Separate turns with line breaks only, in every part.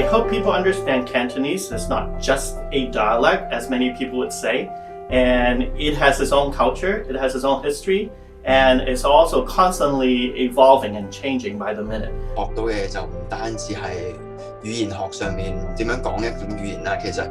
I hope people understand Cantonese is not just a dialect, as many people would say, and it has its own culture, it has its own history, and it's also constantly evolving and changing by the minute.
學到嘅就唔單止係語言學上面點樣講一種語言啦，其實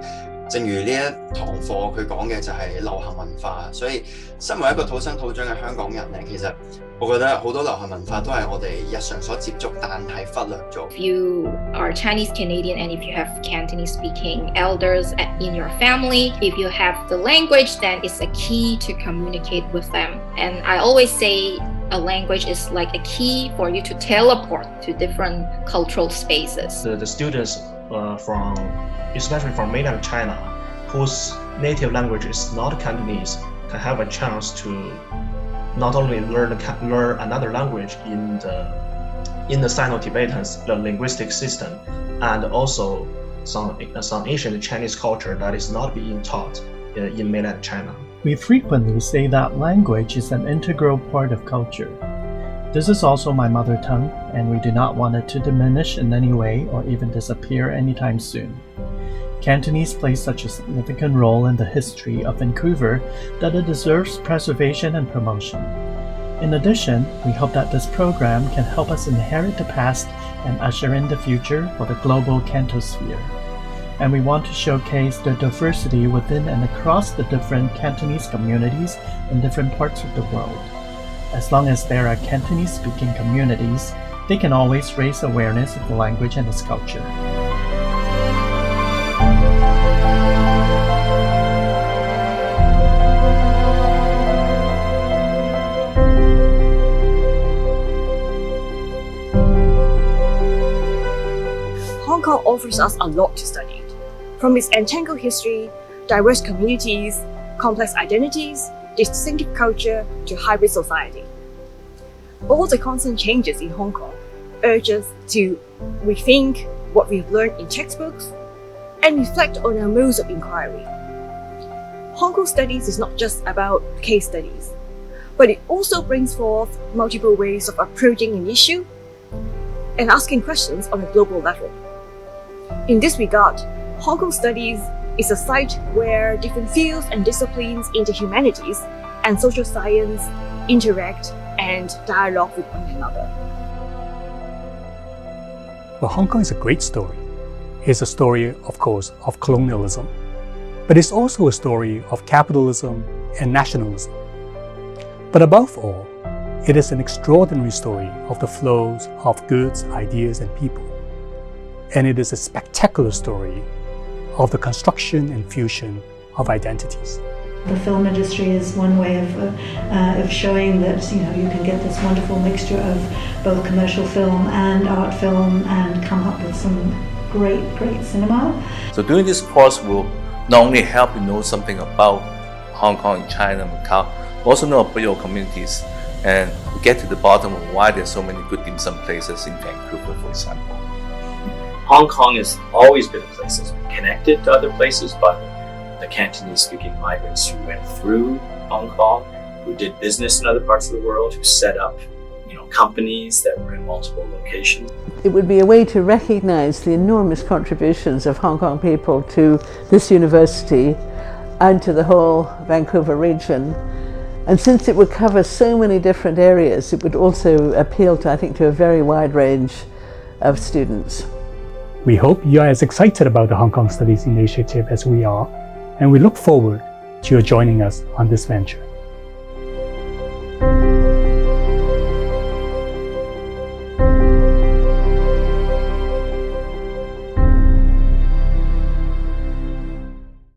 正如呢一堂課佢講嘅就係流行文化，所以身為一個土生土長嘅香港人咧，其實我覺得好多流行文化都係我哋日常所接觸，但係忽略咗。
If you are Chinese Canadian and if you have Cantonese speaking elders in your family, if you have the language, then it's a key to communicate with them. And I always say a language is like a key for you to teleport to different cultural spaces.
The students especially from mainland China, whose native language is not Cantonese, can have a chance to not only learn another language in the Sino-Tibetan linguistic system, and also some ancient Chinese culture that is not being taught in mainland China.
We frequently say that language is an integral part of culture. This is also my mother tongue, and we do not want it to diminish in any way or even disappear anytime soon. Cantonese plays such a significant role in the history of Vancouver that it deserves preservation and promotion. In addition, we hope that this program can help us inherit the past and usher in the future for the global Cantosphere. And we want to showcase the diversity within and across the different Cantonese communities in different parts of the world. As long as there are Cantonese-speaking communities, they can always raise awareness of the language and its culture.
Hong Kong offers us a lot to study, from its entangled history, diverse communities, complex identities, distinctive culture to hybrid society. All the constant changes in Hong Kong urge us to rethink what we've learned in textbooks and reflect on our modes of inquiry. Hong Kong studies is not just about case studies, but it also brings forth multiple ways of approaching an issue and asking questions on a global level. In this regard, Hong Kong studies is a site where different fields and disciplines in the humanities and social science interact and dialogue with one another.
Well, Hong Kong is a great story. It's a story, of course, of colonialism, but it's also a story of capitalism and nationalism. But above all, it is an extraordinary story of the flows of goods, ideas, and people. And it is a spectacular story of the construction and fusion of identities.
The film industry is one way of showing that you can get this wonderful mixture of both commercial film and art film and come up with some great cinema.
So doing this course will not only help you know something about Hong Kong, China, Macau, also know about your communities and get to the bottom of why there's so many good dim sum places in Vancouver, for example.
Hong Kong has always been a place that's been connected to other places, but the Cantonese-speaking migrants who went through Hong Kong, who did business in other parts of the world, who set up, companies that were in multiple locations.
It would be a way to recognize the enormous contributions of Hong Kong people to this university and to the whole Vancouver region. And since it would cover so many different areas, it would also appeal to, I think, to a very wide range of students.
We hope you are as excited about the Hong Kong Studies Initiative as we are, and we look forward to your joining us on this venture.